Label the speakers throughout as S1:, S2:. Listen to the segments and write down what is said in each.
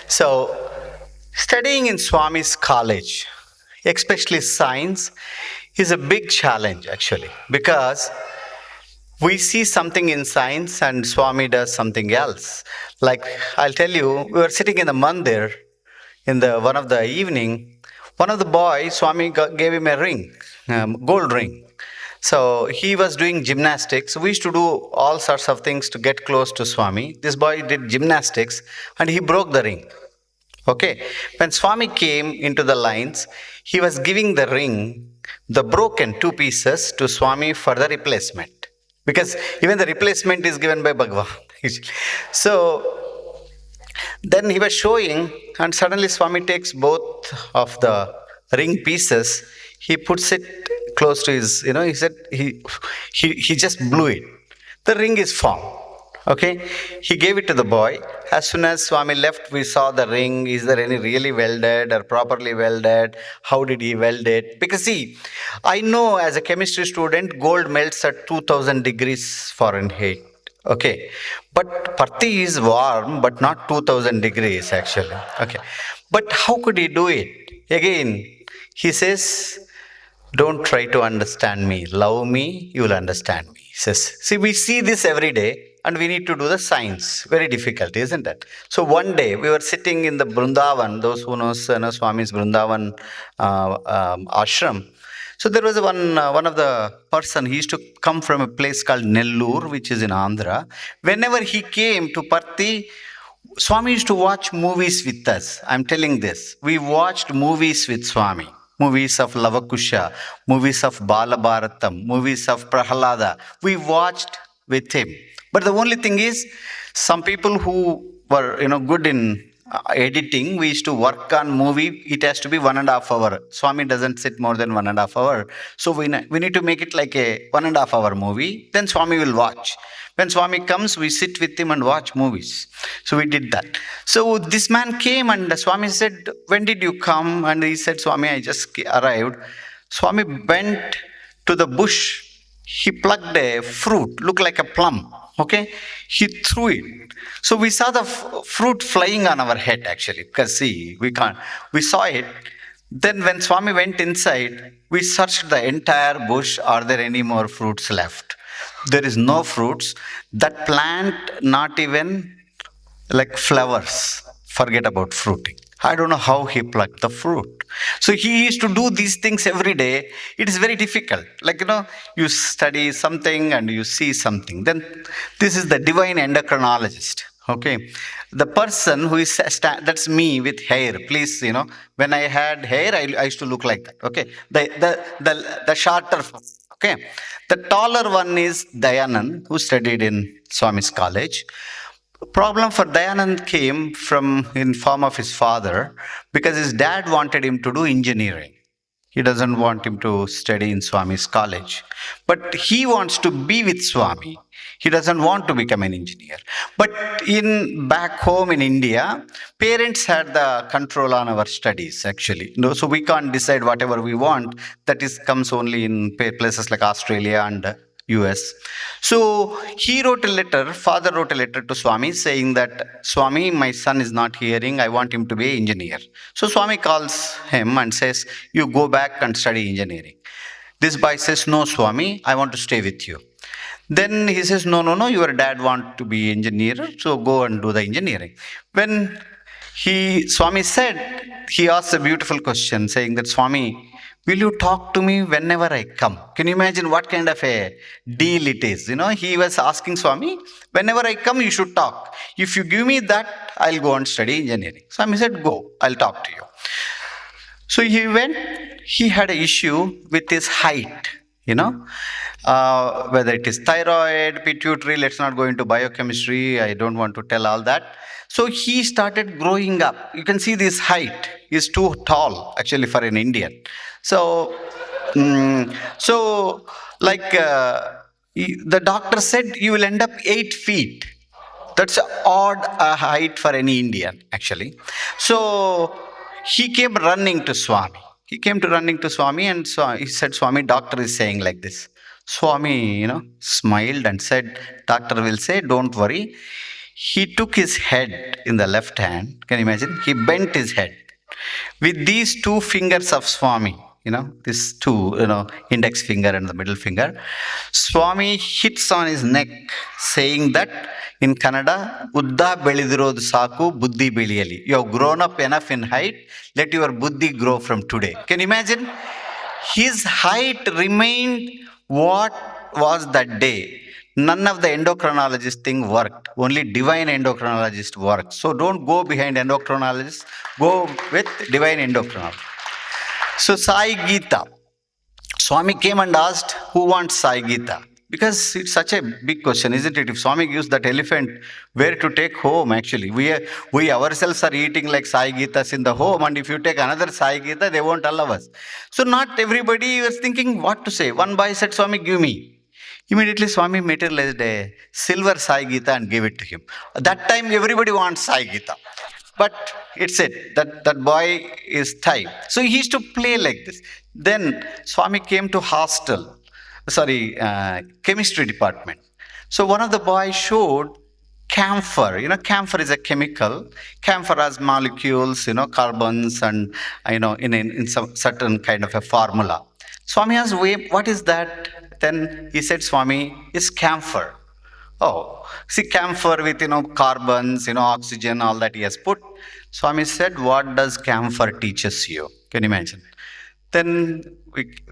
S1: So, studying in Swami's college, especially science, is a big challenge actually because we see something in science and Swami does something else. Like I'll tell you, we were sitting in the mandir in the one of the evening. One of the boys, Swami gave him a ring, gold ring. So he was doing gymnastics. We used to do all sorts of things to get close to Swami. This boy did gymnastics and he broke the ring. Okay. When Swami came into the lines, he was giving the ring, the broken two pieces, to Swami for the replacement. Because even the replacement is given by Bhagavan. So then he was showing, and suddenly Swami takes both of the ring pieces, he puts it close to his, he said, he just blew it. The ring is formed. Okay, he gave it to the boy. As soon as Swami left, we saw the ring. Is there any really welded or properly welded? How did he weld it? Because see, I know as a chemistry student, gold melts at 2000 degrees Fahrenheit. Okay, but Patti is warm, but not 2000 degrees actually. Okay, but how could he do it? Again, he says, don't try to understand me. Love me, you will understand me. He says, see, we see this every day and we need to do the science. Very difficult, isn't it? So one day we were sitting in the Vrindavan, those who know Swami's Vrindavan ashram. So there was one of the person, he used to come from a place called Nellur, which is in Andhra. Whenever he came to Parthi, Swami used to watch movies with us. I'm telling this. We watched movies with Swami. Movies of Lavakusha, movies of Balabharatam, movies of Prahalada. We watched with him. But the only thing is, some people who were good in editing, we used to work on movie. It has to be 1.5 hours. Swami doesn't sit more than 1.5 hours. So we need to make it like a 1.5 hour movie. Then Swami will watch. When Swami comes, we sit with him and watch movies. So we did that. So this man came and Swami said, when did you come? And he said, Swami, I just arrived. Swami went to the bush. He plucked a fruit, looked like a plum. Okay, he threw it. So we saw the fruit flying on our head actually, because see, we saw it. Then when Swami went inside, we searched the entire bush. Are there any more fruits left? There is no fruits. That plant, not even like flowers. Forget about fruiting. I don't know how he plucked the fruit. So he used to do these things every day. It is very difficult. Like, you study something and you see something. Then this is the divine endocrinologist. Okay. The person who is, that's me with hair. Please, when I had hair, I used to look like that. Okay. The shorter. Okay. The taller one is Dayanand, who studied in Swami's college. Problem for Dayanand came in form of his father, because his dad wanted him to do engineering. He doesn't want him to study in Swami's college. But he wants to be with Swami. He doesn't want to become an engineer. But back home in India, parents had the control on our studies actually. So we can't decide whatever we want. That comes only in places like Australia and US. So father wrote a letter to Swami saying that, Swami, my son is not hearing, I want him to be an engineer. So Swami calls him and says, you go back and study engineering. This boy says, no, Swami, I want to stay with you. Then he says, no, your dad wants to be engineer, so go and do the engineering. When Swami said, he asked a beautiful question saying that, Swami, will you talk to me whenever I come? Can you imagine what kind of a deal it is? He was asking Swami, whenever I come, you should talk. If you give me that, I'll go and study engineering. Swami said, go, I'll talk to you. So he went, he had an issue with his height, whether it is thyroid, pituitary, let's not go into biochemistry. I don't want to tell all that. So he started growing up. You can see this height is too tall actually for an Indian. So the doctor said, you will end up 8 feet. That's an odd height for any Indian, actually. So he came running to Swami. And he said, Swami, doctor is saying like this. Swami, smiled and said, doctor will say, don't worry. He took his head in the left hand. Can you imagine? He bent his head. With these two fingers of Swami, these two, index finger and the middle finger, Swami hits on his neck, saying that in Kannada, Udda belidirodu saku, buddhi beliyali. You have grown up enough in height, let your buddhi grow from today. Can you imagine? His height remained what was that day. None of the endocrinologist thing worked. Only divine endocrinologist worked. So don't go behind endocrinologist. Go with divine endocrinologist. So Sai Gita. Swami came and asked, who wants Sai Gita? Because it's such a big question, isn't it? If Swami gives that elephant, where to take home actually? We ourselves are eating like Sai Gitas in the home, and if you take another Sai Gita, they won't allow us. So not everybody was thinking what to say. One boy said, Swami, give me. Immediately Swami materialized a silver Sai Gita and gave it to him. At that time, everybody wants Sai Gita. But it's it, that boy is type. So he used to play like this. Then Swami came to chemistry department. So one of the boys showed camphor. Camphor is a chemical. Camphor has molecules, carbons and, in some certain kind of a formula. Swami asked, wait, what is that? Then he said, Swami, it's camphor. Oh, see, camphor with, carbons, oxygen, all that he has put. Swami said, what does camphor teaches you? Can you imagine? Then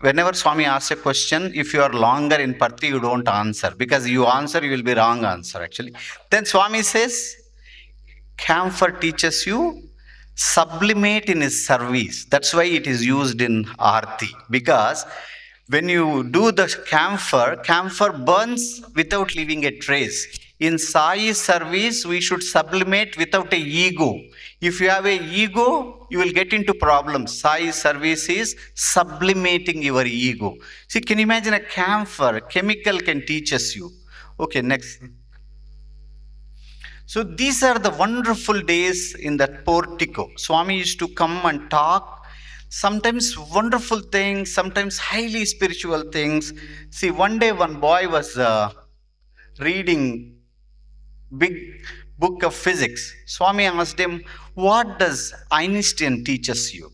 S1: whenever Swami asks a question, if you are longer in Parthi, you don't answer. Because you answer, you will be wrong answer actually. Then Swami says, camphor teaches you sublimate in his service. That's why it is used in Aarti. Because when you do the camphor burns without leaving a trace. In Sai's service, we should sublimate without a ego. If you have a ego, you will get into problems. Sai's service is sublimating your ego. See, can you imagine a camphor, chemical can teach us you. Okay, next. So these are the wonderful days in that portico. Swami used to come and talk. Sometimes wonderful things, sometimes highly spiritual things. See, one day one boy was reading big book of physics. Swami asked him, what does Einstein teaches you?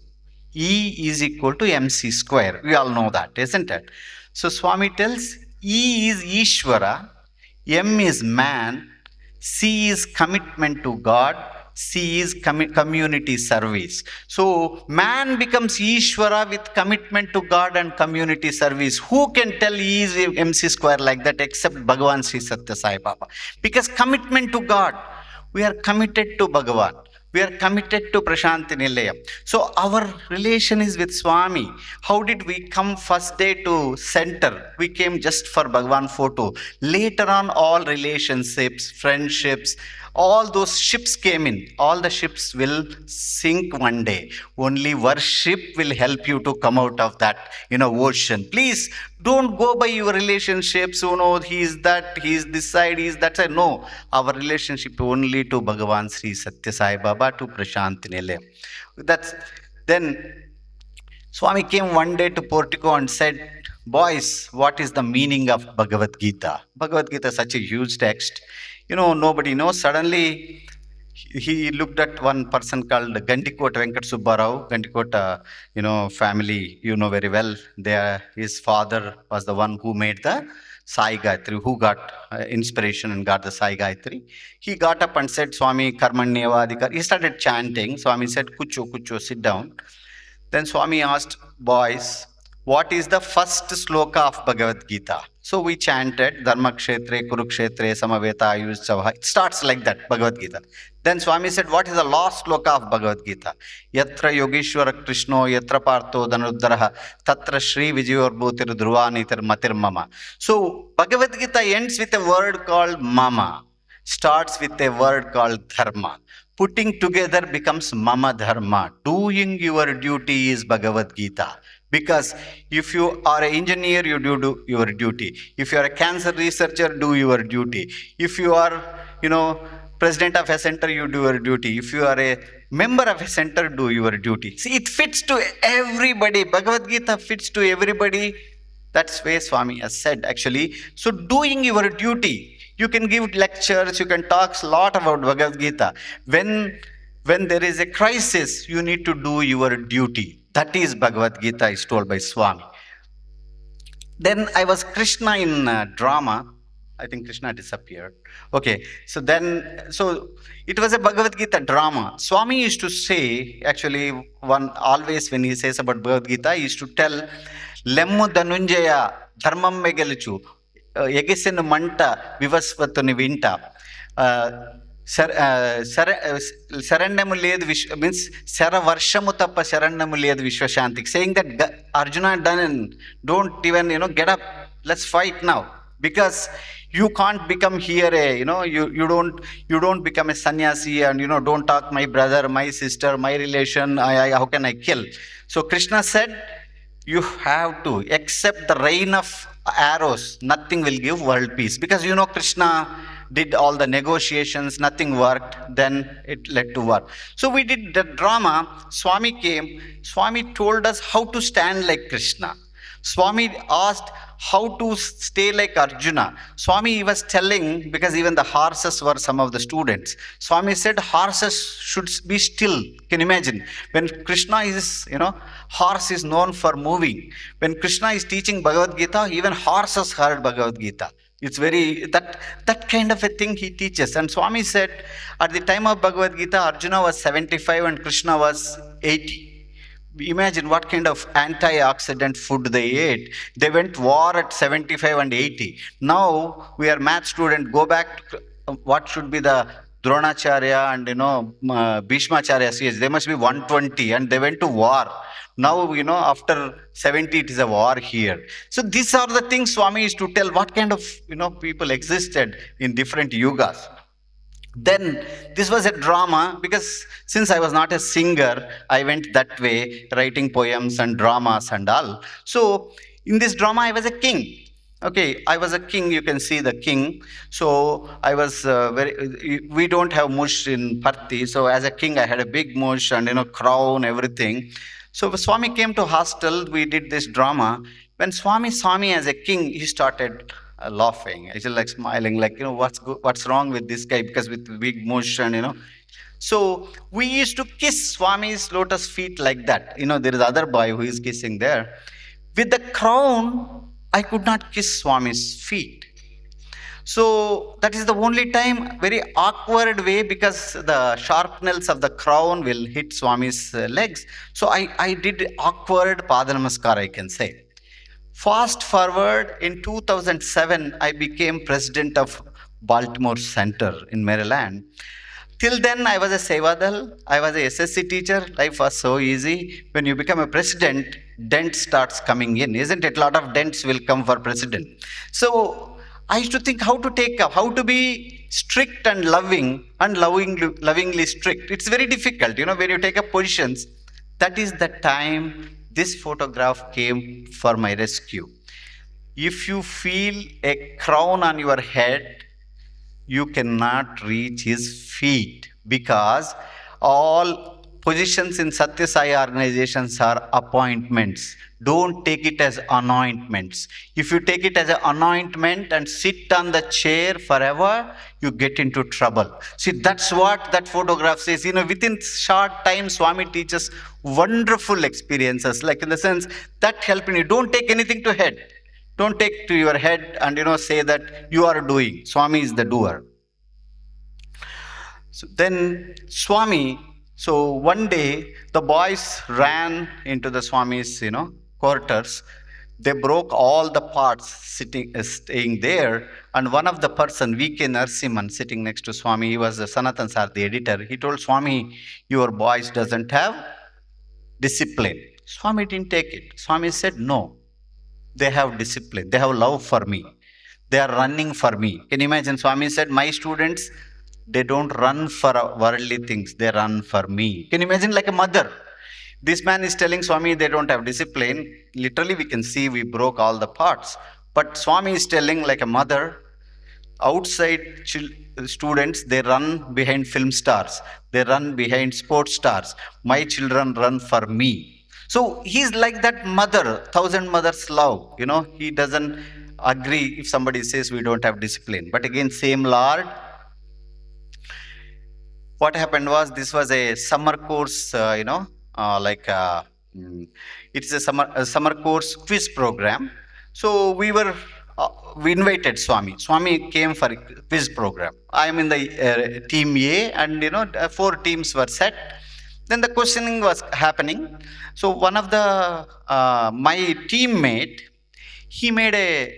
S1: E is equal to mc square. We all know that, isn't it? So Swami tells, E is Ishvara, M is man, C is commitment to God, C is community service. So man becomes Ishvara with commitment to God and community service. Who can tell E is mc square like that except Bhagavan Sri Sathya Sai Baba? Because commitment to God, we are committed to Bhagavan. We are committed to Prasanthi Nilayam. So our relation is with Swami. How did we come first day to center? We came just for Bhagavan photo. Later on, all relationships, friendships, all those ships came in. All the ships will sink one day. Only worship will help you to come out of that, ocean. Please don't go by your relationships. He is that, he is this side, he is that side. No, our relationship only to Bhagavan Sri Sathya Sai Baba, to Prasanthi Nilayam. Then Swami came one day to portico and said, boys, what is the meaning of Bhagavad Gita? Bhagavad Gita is such a huge text. Nobody knows. Suddenly, he looked at one person called Gandikota Venkat Subbarao. Gandikota, family, very well. His father was the one who made the Sai Gayatri, who got inspiration and got the Sai Gayatri. He got up and said, Swami Karmanyeva Adhikar. He started chanting. Swami said, Kucho, sit down. Then Swami asked, boys, what is the first sloka of Bhagavad Gita? So we chanted, Dharma Kshetre, Kurukshetre, Samaveta, Ayushchava. It starts like that, Bhagavad Gita. Then Swami said, what is the last sloka of Bhagavad Gita? Yatra Yogeshwara Krishno, Yatra Partho Dhanuddharaha, Tatra Shri Vijayorbhutir Dhruvanitir Matir Mama. So Bhagavad Gita ends with a word called Mama, starts with a word called Dharma. Putting together becomes Mama Dharma. Doing your duty is Bhagavad Gita. Because if you are an engineer, you do your duty. If you are a cancer researcher, do your duty. If you are, president of a center, you do your duty. If you are a member of a center, do your duty. See, it fits to everybody. Bhagavad Gita fits to everybody. That's why Swami has said actually. So doing your duty, You can give lectures, you can talk a lot about Bhagavad Gita. When there is a crisis, you need to do your duty. That is Bhagavad Gita is told by Swami. Then I was Krishna in drama. I think Krishna disappeared. Okay, so it was a Bhagavad Gita drama. Swami used to say, actually, one always when he says about Bhagavad Gita, he used to tell, Lemmu Dhanunjaya Dharmam Megelichu, Egisenu Manta Vivasvatuni Vinta. Sarannyamu లేదు means శర వర్షము తప్ప శరణ్యము లేదు విశ్వశాంతికి, saying that Arjuna don't even get up, let's fight now, because you can't become here you don't become a sannyasi and don't talk my brother, my sister, my relation, how can I kill? So Krishna said, you have to accept the rain of arrows, nothing will give world peace, because Krishna did all the negotiations, nothing worked, then it led to war. So we did the drama. Swami came, Swami told us how to stand like Krishna. Swami asked how to stay like Arjuna. Swami was telling, because even the horses were some of the students, Swami said horses should be still. Can you imagine? When Krishna is, horse is known for moving. When Krishna is teaching Bhagavad Gita, even horses heard Bhagavad Gita. It's very, that kind of a thing he teaches. And Swami said, at the time of Bhagavad Gita, Arjuna was 75 and Krishna was 80. Imagine what kind of antioxidant food they ate. They went war at 75 and 80. Now we are math student, go back to what should be the Dronacharya and Bhishmacharya age. They must be 120 and they went to war. Now, after 70, it is a war here. So these are the things Swami used to tell, what kind of, people existed in different yugas. Then this was a drama, because since I was not a singer, I went that way, writing poems and dramas and all. So in this drama, I was a king. Okay, I was a king, you can see the king. So I was we don't have mush in Parthi. So as a king, I had a big mush and, crown, everything. So when Swami came to hostel, we did this drama. When Swami saw me as a king, he started laughing. He was like smiling, like, what's wrong with this guy? Because with big mush and, So we used to kiss Swami's lotus feet like that. There is other boy who is kissing there. With the crown, I could not kiss Swami's feet. So that is the only time, very awkward way, because the sharp nails of the crown will hit Swami's legs. So I did awkward Pada Namaskar, I can say. Fast forward, in 2007, I became president of Baltimore Center in Maryland. Till then, I was a Sevadal, I was a SSC teacher. Life was so easy. When you become a president, dent starts coming in, isn't it? A lot of dents will come for president. So I used to think how to be strict and loving and lovingly strict. It's very difficult, when you take up positions. That is the time this photograph came for my rescue. If you feel a crown on your head, you cannot reach his feet, because all positions in Sathya Sai organizations are appointments. Don't take it as anointments. If you take it as an anointment and sit on the chair forever, you get into trouble. See, that's what that photograph says. Within short time, Swami teaches wonderful experiences, like in the sense that helping you. Don't take anything to head. Don't take to your head and, say that you are doing. Swami is the doer. So then Swami, so one day the boys ran into the Swami's, quarters. They broke all the parts staying there. And one of the person, V.K. Narasimhan, sitting next to Swami, he was Sanatan Sir, the editor. He told Swami, your boys doesn't have discipline. Swami didn't take it. Swami said, no, they have discipline. They have love for me. They are running for me. Can you imagine? Swami said, my students, they don't run for worldly things. They run for me. Can you imagine, like a mother? This man is telling Swami they don't have discipline. Literally, we can see we broke all the parts. But Swami is telling, like a mother, outside students, they run behind film stars. They run behind sports stars. My children run for me. So he's like that mother, thousand mothers love. He doesn't agree if somebody says we don't have discipline. But again, same Lord. What happened was, this was a summer course, like mm, it's a summer course quiz program. So uh, we invited Swami. Swami came for a quiz program. I am in the team A, and four teams were set. Then the questioning was happening. So one of the my teammate, he made a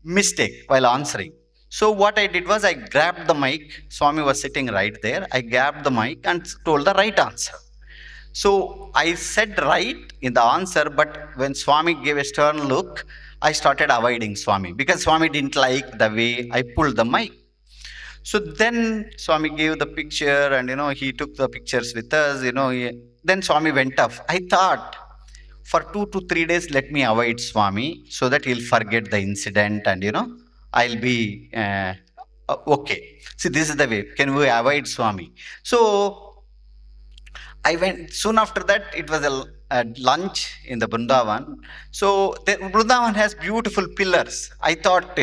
S1: mistake while answering. So what I did was, I grabbed the mic. Swami was sitting right there. I grabbed the mic and told the right answer. So I said right in the answer, but when Swami gave a stern look, I started avoiding Swami because Swami didn't like the way I pulled the mic. So then Swami gave the picture, and he took the pictures with us. Then Swami went off. I thought, for 2 to 3 days, let me avoid Swami so that he'll forget the incident, and I'll be okay. See, this is the way. Can we avoid Swami? So I went soon after that. It was a lunch in the Brindavan. So the Brindavan has beautiful pillars. I thought,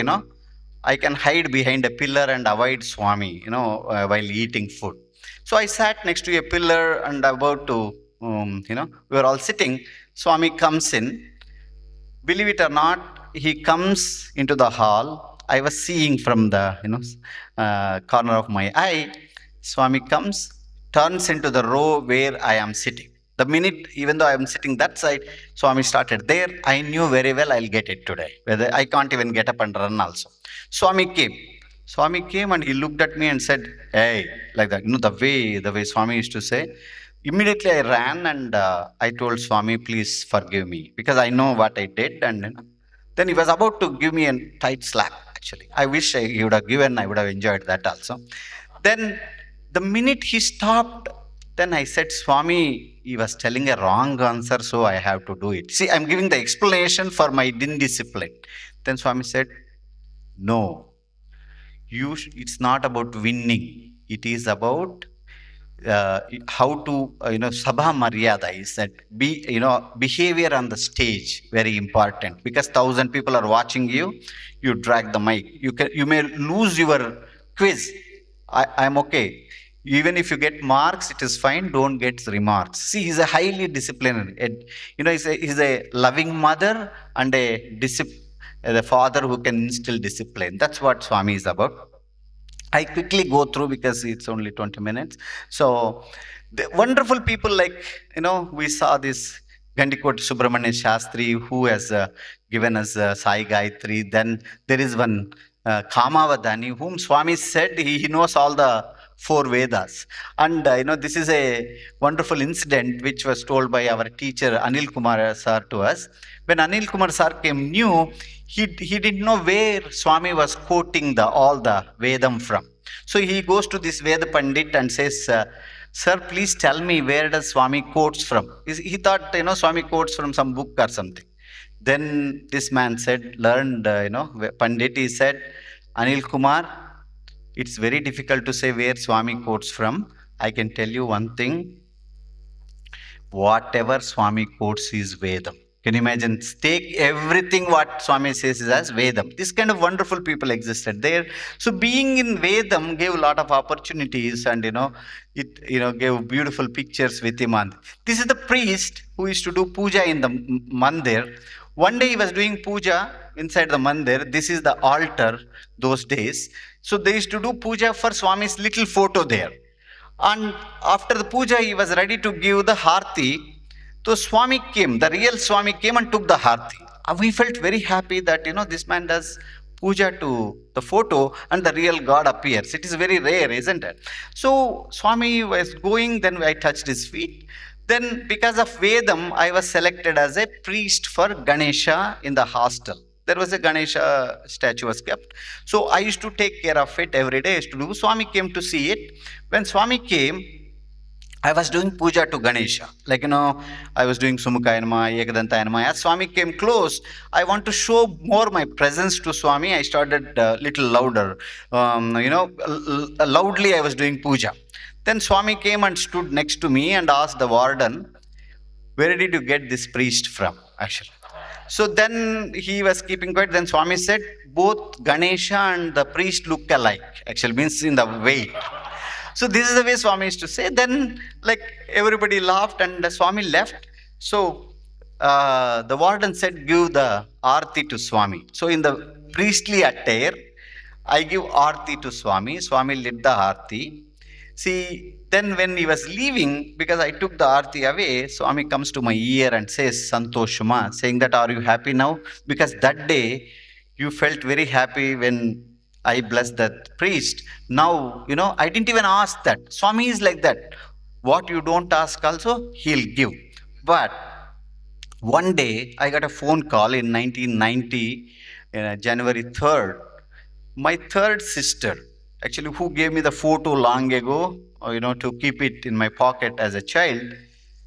S1: I can hide behind a pillar and avoid Swami, while eating food. So I sat next to a pillar and about to, we were all sitting. Swami comes in. Believe it or not, he comes into the hall. I was seeing from the, corner of my eye. Swami comes, turns into the row where I am sitting. The minute, even though I am sitting that side, Swami started there. I knew very well I'll get it today. Whether I can't even get up and run also. Swami came. Swami came and he looked at me and said, "Hey," like that. The way Swami used to say. Immediately I ran and I told Swami, "Please forgive me," because I know what I did. And then he was about to give me a tight slap. Actually, I wish he would have given. I would have enjoyed that also. Then the minute he stopped, then I said, "Swami, he was telling a wrong answer, so I have to do it." See, I'm giving the explanation for my indiscipline. Then Swami said, "No, it's not about winning. It is about how to, sabha maryada is that behavior on the stage, very important, because 1,000 people are watching you. You drag the mic. You may lose your quiz. I'm okay. Even if you get marks, it is fine. Don't get remarks. See, he's a highly disciplined. He's a loving mother and the father who can instill discipline. That's what Swami is about. I quickly go through because it's only 20 minutes. So, the wonderful people like, we saw this Gandikoti Subramanya Shastri, who has given us Sai Gayatri. Then there is one Kamavadani, whom Swami said he knows all the 4 Vedas. And, this is a wonderful incident which was told by our teacher Anil Kumar sir to us. When Anil Kumar sir came new, he didn't know where Swami was quoting all the Vedam from. So he goes to this Veda Pandit and says, "Sir, please tell me, where does Swami quotes from?" He thought, Swami quotes from some book or something. Then this man said, learned, Pandit, he said, "Anil Kumar, it's very difficult to say where Swami quotes from. I can tell you one thing. Whatever Swami quotes is Vedam." Can you imagine? Take everything what Swami says is as Vedam. This kind of wonderful people existed there. So being in Vedam gave a lot of opportunities, and it gave beautiful pictures with him. And this is the priest who used to do puja in the mandir. One day he was doing puja inside the mandir. This is the altar those days. So they used to do puja for Swami's little photo there. And after the puja, he was ready to give the harti. So Swami came, the real Swami came and took the harti. We felt very happy that, this man does puja to the photo and the real God appears. It is very rare, isn't it? So Swami was going, then I touched his feet. Then because of Vedam, I was selected as a priest for Ganesha in the hostel. There was a Ganesha statue was kept. So I used to take care of it every day. I used to do. Swami came to see it. When Swami came, I was doing puja to Ganesha. I was doing Sumukaya Namah, Ekadantaya Namah. As Swami came close, I want to show more my presence to Swami. I started little louder. Loudly I was doing puja. Then Swami came and stood next to me and asked the warden, "Where did you get this priest from?" Actually. So then he was keeping quiet. Then Swami said, both Ganesha and the priest look alike. Actually means in the weight. So this is the way Swami used to say. Then like everybody laughed and the Swami left. So the warden said, give the arti to Swami. So in the priestly attire, I give arti to Swami. Swami lit the arti. See, then when he was leaving, because I took the arti away, Swami comes to my ear and says, Santoshama, saying that, are you happy now? Because that day you felt very happy when I blessed that priest. Now, I didn't even ask that. Swami is like that. What you don't ask also, he'll give. But one day I got a phone call in 1990, January 3rd. My third sister, actually, who gave me the photo long ago, to keep it in my pocket as a child,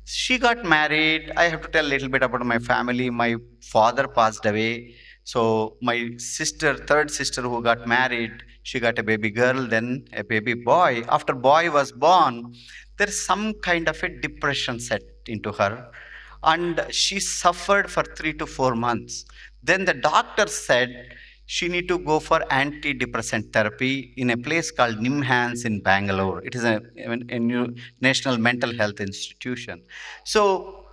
S1: she got married. I have to tell a little bit about my family. My father passed away. So my sister, third sister who got married, she got a baby girl, then a baby boy. After boy was born, there's some kind of a depression set into her. And she suffered for 3 to 4 months. Then the doctor said, she need to go for antidepressant therapy in a place called Nimhans in Bangalore. It is a new national mental health institution. So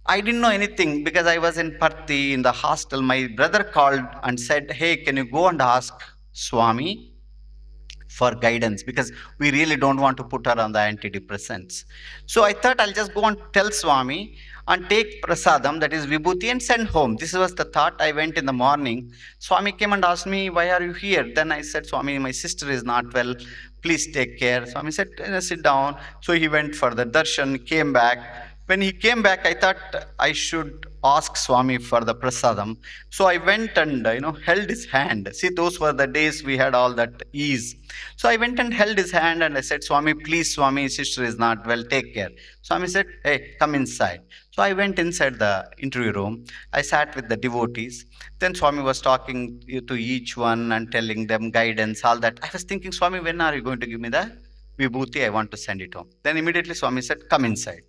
S1: I didn't know anything because I was in Parthi in the hostel. My brother called and said, hey, can you go and ask Swami for guidance, because we really don't want to put her on the antidepressants. So I thought I'll just go and tell Swami and take prasadam, that is vibhuti, and send home. This was the thought. I went in the morning. Swami came and asked me, why are you here? Then I said, Swami, my sister is not well. Please take care. Swami said, sit down. So he went for the darshan, came back. When he came back, I thought I should ask Swami for the prasadam. So I went and held his hand. See, those were the days we had all that ease. So I went and held his hand and I said, Swami, please, Swami, sister is not well, take care. Swami said, hey, come inside. So I went inside the interview room. I sat with the devotees. Then Swami was talking to each one and telling them guidance, all that. I was thinking, Swami, when are you going to give me the vibhuti? I want to send it home. Then immediately Swami said, come inside.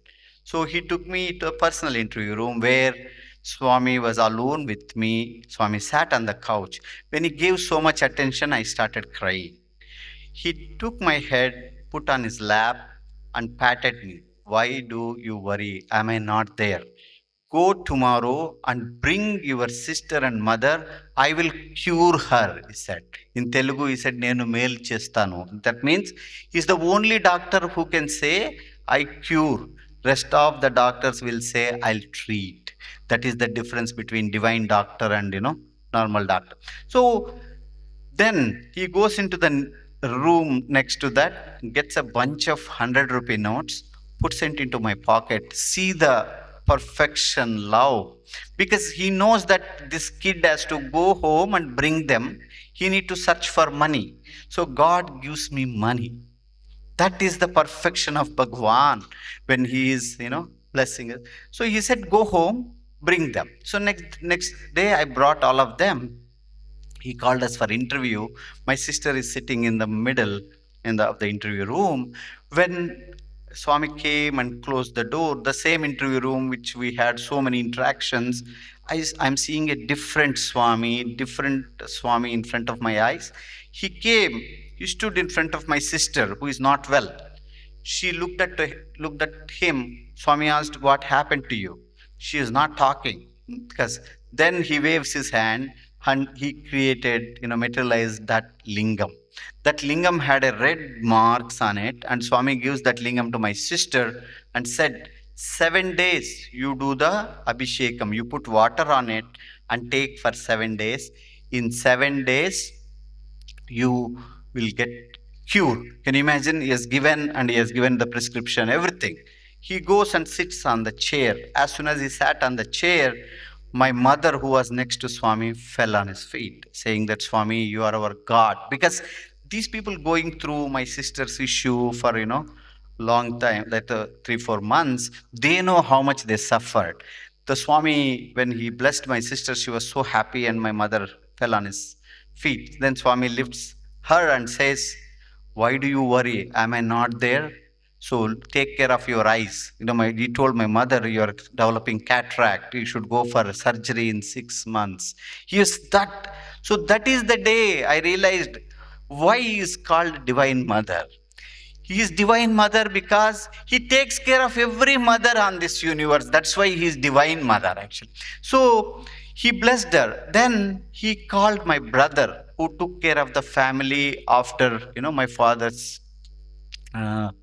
S1: So he took me to a personal interview room where Swami was alone with me. Swami sat on the couch. When he gave so much attention, I started crying. He took my head, put on his lap, and patted me. Why do you worry? Am I not there? Go tomorrow and bring your sister and mother. I will cure her, he said. In Telugu, he said, Nenu mel chestanu. That means he's the only doctor who can say, I cure. Rest of the doctors will say, I'll treat. That is the difference between divine doctor and, normal doctor. So then he goes into the room next to that, gets a bunch of 100 rupee notes, puts it into my pocket. See the perfection, love. Because he knows that this kid has to go home and bring them. He need to search for money. So God gives me money. That is the perfection of Bhagwan when he is, blessing us. So he said, go home, bring them. So next day I brought all of them. He called us for interview. My sister is sitting in the middle of the interview room. When Swami came and closed the door, the same interview room which we had so many interactions, I'm seeing a different Swami in front of my eyes. He came. He stood in front of my sister who is not well. She looked at him. Swami asked, what happened to you? She is not talking. Because then he waves his hand and he created, materialized that lingam. That lingam had a red marks on it, and Swami gives that lingam to my sister and said, 7 days you do the abhishekam. You put water on it and take for 7 days. In 7 days, you will get cured. Can you imagine? He has given the prescription, everything. He goes and sits on the chair. As soon as he sat on the chair, my mother, who was next to Swami, fell on his feet, saying that, Swami, you are our God. Because these people going through my sister's issue for, long time, like 3-4 months, they know how much they suffered. The Swami, when he blessed my sister, she was so happy and my mother fell on his feet. Then Swami lifts her and says, why do you worry? Am I not there? So take care of your eyes. He told my mother, you are developing cataract. You should go for surgery in 6 months. Yes, that. So that is the day I realized why he is called Divine Mother. He is Divine Mother because he takes care of every mother on this universe. That's why he is Divine Mother, actually. So he blessed her. Then he called my brother who took care of the family after, my father's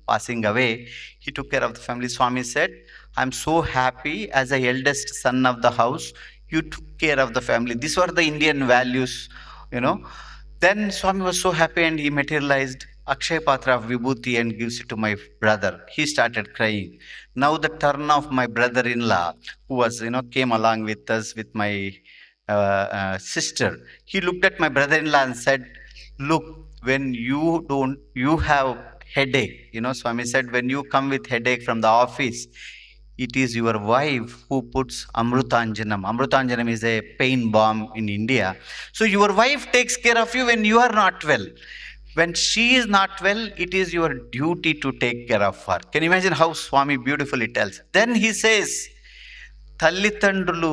S1: passing away. He took care of the family. Swami said, I'm so happy as the eldest son of the house, you took care of the family. These were the Indian values, you know. Then Swami was so happy and he materialized Akshay Patra of Vibhuti and gives it to my brother. He started crying. Now the turn of my brother-in-law, who was, came along with us with my sister. He looked at my brother-in-law and said, look, when you have headache, Swami said, when you come with headache from the office, it is your wife who puts Amrutanjanam. Amrutanjanam is a pain balm in India. So your wife takes care of you when you are not well. When she is not well, it is your duty to take care of her. Can you imagine how Swami beautifully tells? Then he says, తల్లిదండ్రులు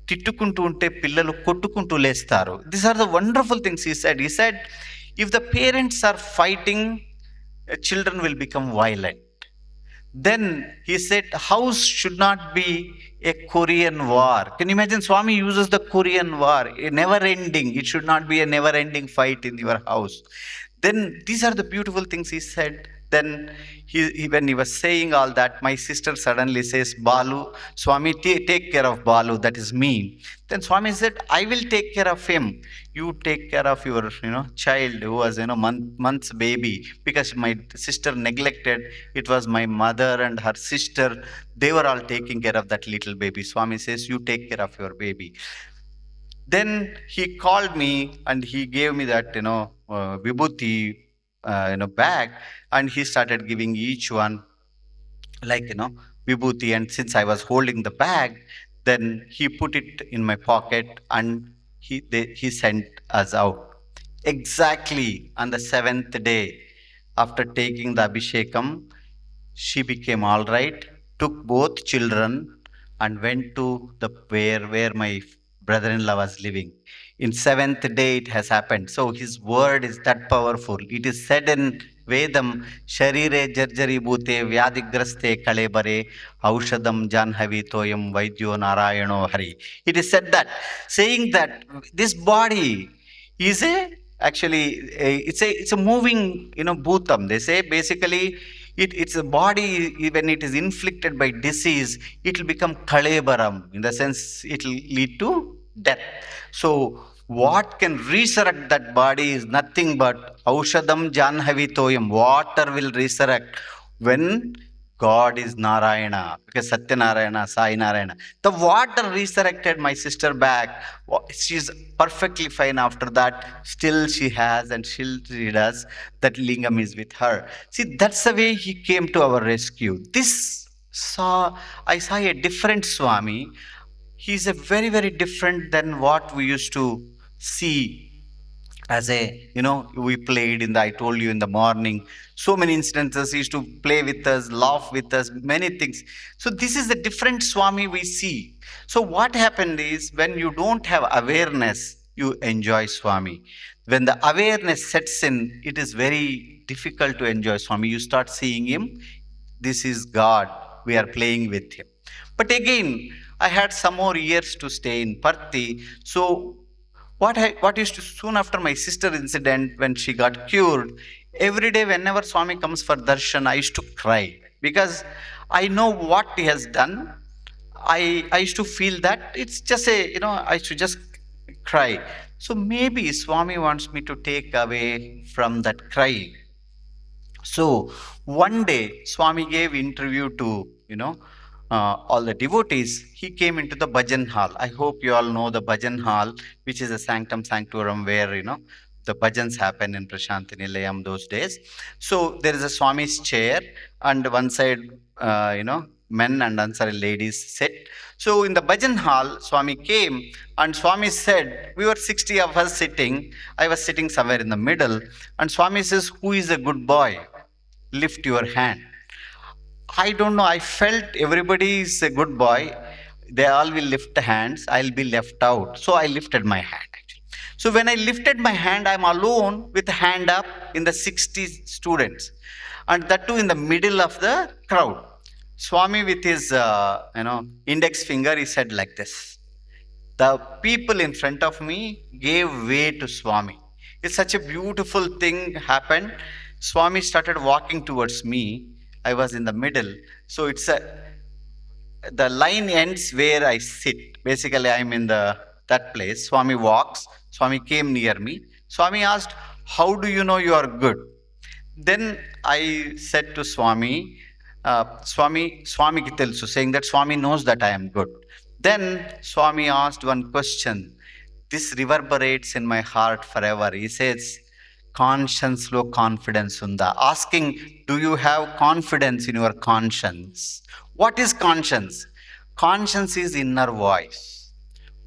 S1: తిట్టుకుంటూ ఉంటే పిల్లలు కొట్టుకుంటూ లేస్తారు. These are the wonderful things he said. He said, if the parents are fighting, children will become violent. Then he said, house should not be a Korean war. Can you imagine? Swami uses the Korean war, a never ending. It should not be a never ending fight in your house. Then these are the beautiful things he said. Then when he was saying all that, my sister suddenly says, Balu, Swami, take care of Balu, that is me. Then Swami said, I will take care of him. You take care of your, child who was, month's baby. Because my sister neglected, it was my mother and her sister. They were all taking care of that little baby. Swami says, you take care of your baby. Then he called me and he gave me that, vibhuti, bag, and he started giving each one like, vibhuti. And since I was holding the bag, then he put it in my pocket and he sent us out. Exactly on the 7th day after taking the Abhishekam, she became all right, took both children and went to the where my brother-in-law was living. In 7th day it has happened. So his word is that powerful. It is said in Vedam, Sharire Jarjari Bhute Vyadigraste Kalebare Aushadam Janhavi Toyam Vaidyo Narayano Hari. It is said that, saying that this body is it's a moving, bhutam. They say basically it's a body, when it is inflicted by disease, it will become kalebaram. In the sense, it will lead to death. So what can resurrect that body is nothing but Aushadam Janhavitoyam. Water will resurrect when God is Narayana, because Satya Narayana, Sai Narayana. The water resurrected my sister back. She's perfectly fine after that. Still she has and still she does. That lingam is with her. See, that's the way he came to our rescue. I saw a different Swami. He's a very, very different than what we used to see. As we played I told you in the morning, so many instances. He used to play with us, laugh with us, many things. So this is the different Swami we see. So what happened is, when you don't have awareness, you enjoy Swami. When the awareness sets in, it is very difficult to enjoy Swami. You start seeing him, this is God, we are playing with him. But again, I had some more years to stay in Parthi. So what used to, soon after my sister incident, when she got cured, every day whenever Swami comes for darshan, I used to cry, because I know what he has done. I used to feel that it's just I should just cry. So maybe Swami wants me to take away from that crying. So one day Swami gave interview to all the devotees. He came into the bhajan hall. I hope you all know the bhajan hall, which is a sanctum sanctorum where the bhajans happen in Prasanthi Nilayam those days. So there is a Swami's chair, and one side men and one side ladies sit. So in the bhajan hall, Swami came and Swami said, we were 60 of us sitting. I was sitting somewhere in the middle, and Swami says, who is a good boy? lift your hand. I don't know. I felt everybody is a good boy. They all will lift hands. I'll be left out. So I lifted my hand. Actually. So when I lifted my hand, I'm alone with hand up in the 60 students, and that too in the middle of the crowd. Swami with his index finger, he said like this. The people in front of me gave way to Swami. It's such a beautiful thing happened. Swami started walking towards me. I was in the middle. So the line ends where I sit. Basically, I'm in that place. Swami walks. Swami came near me. Swami asked, "How do you know you are good?" Then I said to Swami, Swami ki telusu, saying that Swami knows that I am good. Then Swami asked one question. This reverberates in my heart forever. He says, conscience lo confidence unda. Asking, do you have confidence in your conscience? What is conscience? Conscience is inner voice.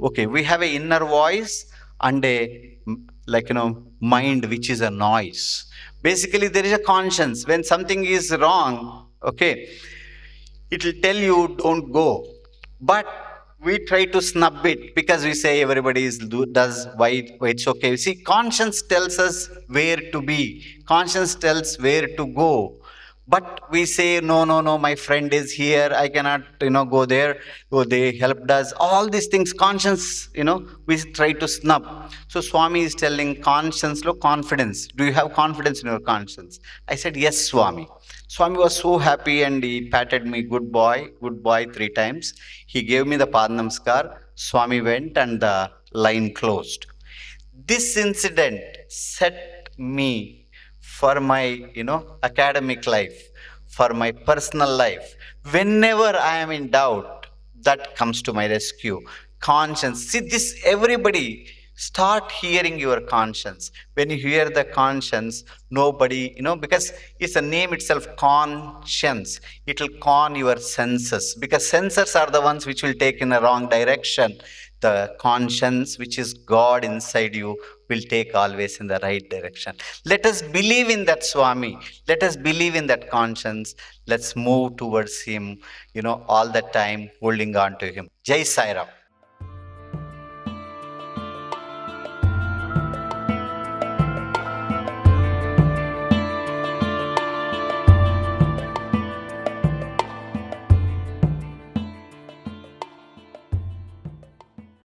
S1: Okay, we have a inner voice and a mind which is a noise. Basically, there is a conscience. When something is wrong, okay, it will tell you don't go. But we try to snub it because we say everybody does why it's okay. You see, conscience tells us where to be. Conscience tells where to go. But we say, no, no, no, my friend is here. I cannot, go there. Oh, they helped us. All these things, conscience, we try to snub. So Swami is telling conscience, confidence. Do you have confidence in your conscience? I said, yes, Swami. Swami was so happy and he patted me, good boy, 3 times. He gave me the Padnamskar. Swami went and the line closed. This incident set me for my, academic life, for my personal life. Whenever I am in doubt, that comes to my rescue. Conscience. See, this everybody start hearing your conscience. When you hear the conscience, nobody, because it's a name itself, conscience. It will con your senses, because senses are the ones which will take in a wrong direction. The conscience, which is God inside you, will take always in the right direction. Let us believe in that Swami. Let us believe in that conscience. Let's move towards him, all the time, holding on to him. Jai Sai Ram.